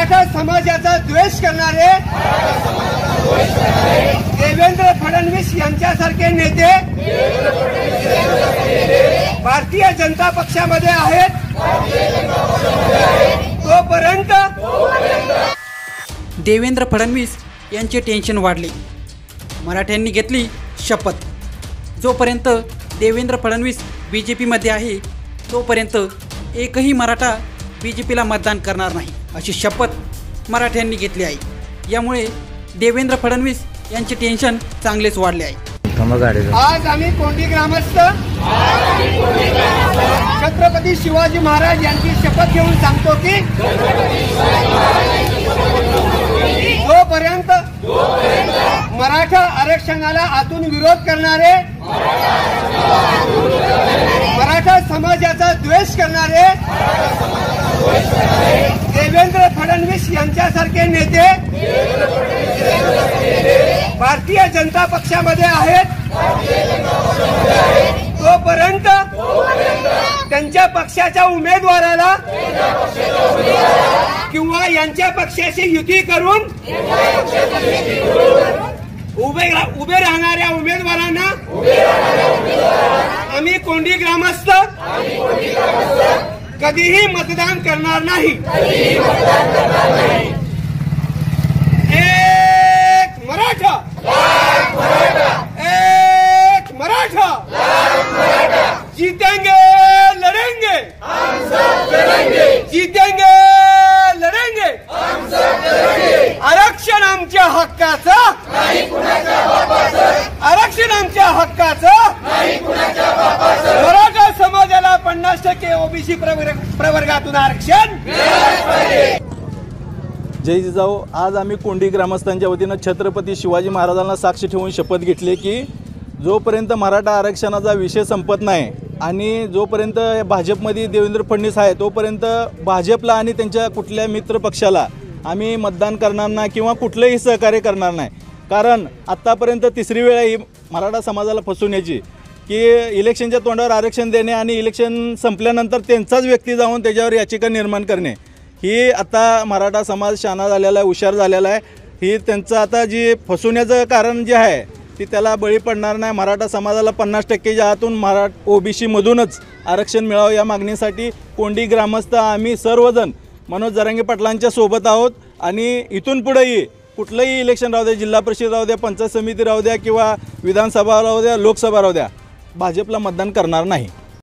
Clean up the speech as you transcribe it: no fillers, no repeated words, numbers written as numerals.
मराठा समाजाचा द्वेष करणारे देवेंद्र फडणवीस यांच्यासारखे नेते भारतीय जनता पक्षामध्ये आहेत तोपर्यंत देवेंद्र फडणवीस यांचे टेन्शन वाढले। मराठ्यांनी घेतली शपथ, जोपर्यंत देवेंद्र फडणवीस बीजेपीमध्ये आहे तोपर्यंत एकही मराठा बीजेपीला मतदान करणार नाही अशी शपथ मराठ्यांनी घेतली आहे। यामुळे देवेंद्र फडणवीस यांचे टेन्शन चांगलेच वाढले आहे। आज आम्ही कोंडी ग्रामस्थ छत्रपती शिवाजी महाराज यांची शपथ घेऊन सांगतो की जोपर्यंत मराठा आरक्षणाला आतून विरोध करणारे, मराठा समाजाचा द्वेष करणारे देवेंद्र फडणवीस यांच्यासारखे नेते भारतीय जनता पक्षामध्ये आहेत तोपर्यंत त्यांच्या पक्षाच्या उमेदवाराला किंवा यांच्या पक्षाशी युती करून उभे राहणाऱ्या उमेदवारांना आम्ही कोंडी ग्रामस्थ कधीही मतदान करणार नाही। एक मराठा, एक मराठा, जीतेंगे लड़ेंगे, जीतेंगे लड़ेंगे, आरक्षण आमच्या हक्काचं, आरक्षण आमच्या हक्काचं, मराठा समाजाला 50% ओबीसी प्रवर्गातून आरक्षण। जय जिजाऊ। आज आम्ही कोंडी ग्रामस्थांच्या वतीनं छत्रपती शिवाजी महाराजांना साक्ष ठेवून शपथ घेतली की जोपर्यंत मराठा आरक्षणाचा विषय संपत नाही आणि जोपर्यंत भाजपमध्ये देवेंद्र फडणवीस आहे तोपर्यंत भाजपला आणि त्यांच्या कुठल्या मित्र पक्षाला आम्ही मतदान करणार नाही किंवा कुठलंही सहकार्य करणार नाही। कारण आत्तापर्यंत तिसरी वेळ ही मराठा समाजाला फसवण्याची की इलेक्शनच्या तोंडावर आरक्षण देणे आणि इलेक्शन संपल्यानंतर त्यांचाच व्यक्ती जाऊन त्याच्यावर याचिका निर्माण करणे, ही आता मराठा समाज शहाणा झालेला आहे, हुशार झालेला आहे। ही त्यांचं आता जी फसवण्याचं कारण जे आहे ती त्याला बळी पडणार नाही। मराठा समाजाला 50%च्या आतून ओबीसीमधूनच आरक्षण मिळावं या मागणीसाठी कोंडी ग्रामस्थ आम्ही सर्वजण मनोज जरांगे पाटलांच्या सोबत आहोत आणि इथून पुढेही कुठलंही इलेक्शन राहू द्या, जिल्हा परिषद राहू द्या, पंचायत समिती राहू द्या किंवा विधानसभा राहू द्या, लोकसभा राहू द्या, भाजपला मतदान करणार नाही।